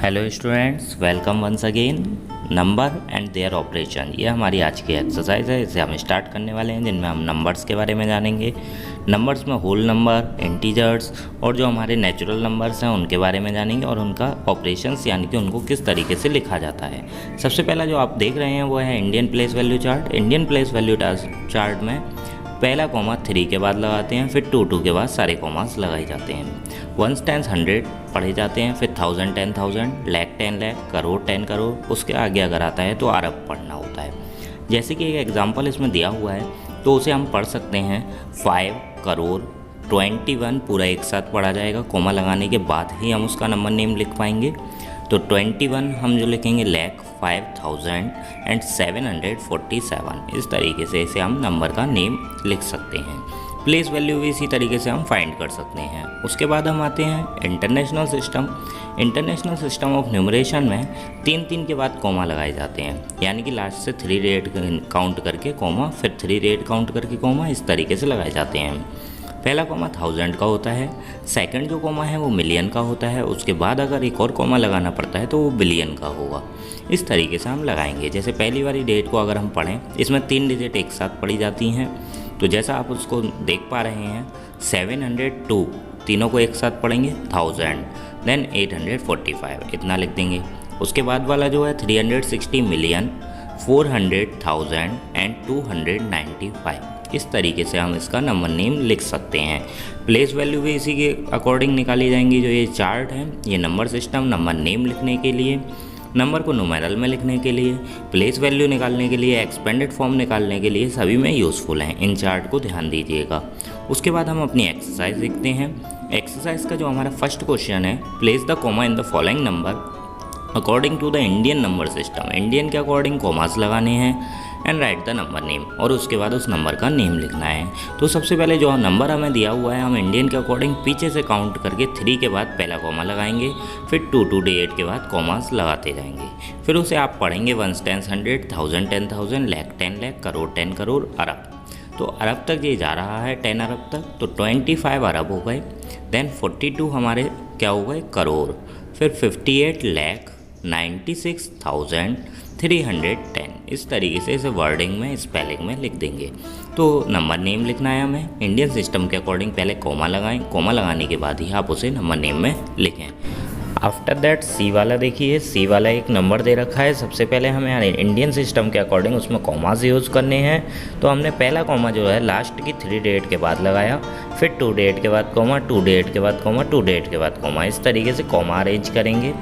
Hello students, welcome once again. Number and their operation, ये हमारी आज की एक्सरसाइज है। इसे हम स्टार्ट करने वाले हैं, जिनमें हम नंबर्स के बारे में जानेंगे। नंबर्स में होल नंबर, इंटीजर्स और जो हमारे नेचुरल नंबर्स हैं उनके बारे में जानेंगे और उनका ऑपरेशंस यानी कि उनको किस तरीके से लिखा जाता है। सबसे पहला जो आप देख रहे हैं वो है Indian place value chart. Indian place value chart में पहला कॉमा 3 के बाद लगाते हैं, फिर 2 के बाद सारे कॉमास लगाए जाते हैं। वंस टेंस 100 पढ़े जाते हैं, फिर 1000 10,000, लाख 10 लाख, करोड़ 10 करोड़। उसके आगे अगर आता है तो अरब पढ़ना होता है। जैसे कि एक एग्जांपल इसमें दिया हुआ है तो उसे हम पढ़ सकते हैं 5 करोड़ 21 पूरा एक साथ पढ़ा जाएगा। कॉमा लगाने के बाद ही हम उसका नंबर नेम लिख पाएंगे। तो 21 हम जो लिखेंगे लाख 5,747। इस तरीके से इसे हम नंबर का नेम लिख सकते हैं। प्लेस वैल्यू भी इसी तरीके से हम फाइंड कर सकते हैं। उसके बाद हम आते हैं international system. International system of numeration में 3 के बाद कॉमा लगाए जाते हैं, यानी कि लास्ट से 3 रेट काउंट करके कॉमा, फिर 3 रेट काउंट करके कॉमा, इस तरीके से लगाए जाते हैं। पहला कॉमा 1000 का होता है, सेकंड जो कॉमा है वो मिलियन का होता है, उसके बाद अगर एक और कॉमा लगाना पड़ता है तो वो बिलियन का होगा। इस तरीके से हम लगाएंगे। जैसे पहली वाली डेट को अगर हम पढ़ें, इसमें 3 डिजिट एक साथ पढ़ी जाती हैं। तो जैसा आप उसको देख पा रहे हैं 702, तीनों को एक साथ पढ़ेंगे 1000, देन 845 इतना लिख देंगे। उसके बाद वाला जो है 360 मिलियन 400,000 एंड 295। इस तरीके से हम इसका नंबर नेम लिख सकते हैं। प्लेस वैल्यू भी इसी के अकॉर्डिंग निकाली जाएंगी। जो ये चार्ट है ये नंबर सिस्टम नंबर नेम लिखने के लिए, नंबर को न्यूमेरल में लिखने के लिए, प्लेस वैल्यू निकालने के लिए, एक्सपेंडेड फॉर्म निकालने के लिए सभी में यूज़फुल हैं। इन चार्ट को ध्यान दीजिएगा। उसके बाद हम अपनी एक्सरसाइज देखते हैं। एक्सरसाइज का जो हमारा फर्स्ट क्वेश्चन है, place the comma in the following number according to the Indian number system. Indian के अकॉर्डिंग कॉमास लगाने हैं and write the number name, और उसके बाद उस नंबर का नेम लिखना है। तो सबसे पहले जो नंबर हमें दिया हुआ है, हम इंडियन के अकॉर्डिंग पीछे से काउंट करके 3 के बाद पहला कॉमा लगाएंगे, फिर 2 to 8 के बाद कॉमास लगाते जाएंगे। फिर उसे आप पढ़ेंगे 1 10 100, 1000 10,000, लाख 10 लाख, करोड़ 10 करोड़, अरब। तो अरब तक ये जा रहा है 10 अरब तक, तो 25 अरब हो गए। देन 42 हमारे क्या हो गए, करोड़। फिर 58 लाख 96,310। इस तरीके से इसे वर्डिंग में, स्पेलिंग में लिख देंगे। तो नंबर नेम लिखना है हमें इंडियन सिस्टम के अकॉर्डिंग। पहले कॉमा लगाएं, कॉमा लगाने के बाद ही आप उसे नंबर नेम में लिखें। आफ्टर दैट सी वाला देखिए, सी वाला एक नंबर दे रखा है। सबसे पहले हमें इंडियन सिस्टम के अकॉर्डिंग उसमें कॉमास यूज़ करने हैं। तो हमने पहला कॉमा जो है लास्ट की 3 डेट के बाद लगाया, फिर 2 डेट के बाद कॉमा, 2 डेट के बाद कॉमा, 2 डेट के बाद कॉमा। इस तरीके से कॉमा अरेंज करेंगे।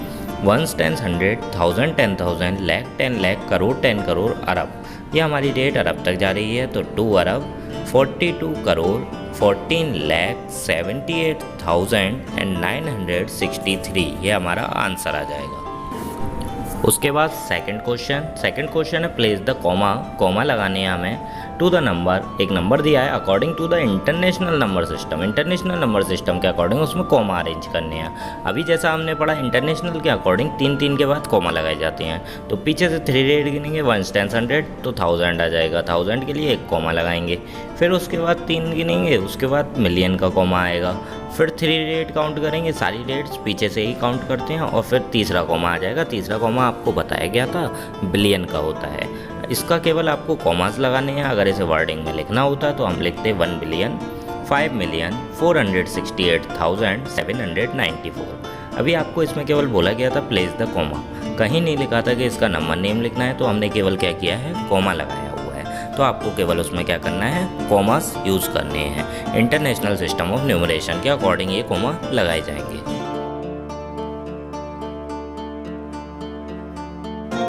1 10 100, 1000 10,000, लाख 10 लाख, करोड़ 10 करोड़, अरब। ये हमारी डेट अरब तक जा रही है, तो 2 अरब 42 करोड़ 14,78,963। ये हमारा आंसर आ जाएगा। उसके बाद सेकंड क्वेश्चन है प्लेस द कॉमा लगाने हैं हमें टू द नंबर। एक नंबर दिया है according to the international number system. International number system के अकॉर्डिंग उसमें कॉमा अरेंज करने हैं। अभी जैसा हमने पढ़ा इंटरनेशनल के अकॉर्डिंग 3 के बाद कॉमा लगाए जाते हैं। तो पीछे से 3 रेट गिनेंगे, 1 10 100, तो 1000 आ जाएगा। 1000 के लिए एक कॉमा लगाएंगे, फिर उसके बाद 3 गिनेंगे, उसके बाद मिलियन का कॉमा आएगा। फिर 3 रेट काउंट करेंगे, सारी रेट्स पीछे से ही काउंट करते हैं, और फिर तीसरा कॉमा आ जाएगा। तीसरा कॉमा आपको बताया गया था बिलियन का होता है। इसका केवल आपको कॉमास लगाने हैं। अगर इसे वर्डिंग में लिखना होता तो हम लिखते 1,05,468,794। अभी आपको इसमें केवल बोला गया था प्लेस द कॉमा, कहीं नहीं लिखा था कि इसका नंबर नेम लिखना है। तो हमने केवल क्या किया है, कॉमा लगाया हुआ है। तो आपको केवल उसमें क्या करना है, कॉमास यूज़ करने हैं। इंटरनेशनल सिस्टम ऑफ न्यूमरेशन के अकॉर्डिंग ये कॉमा लगाए जाएंगे।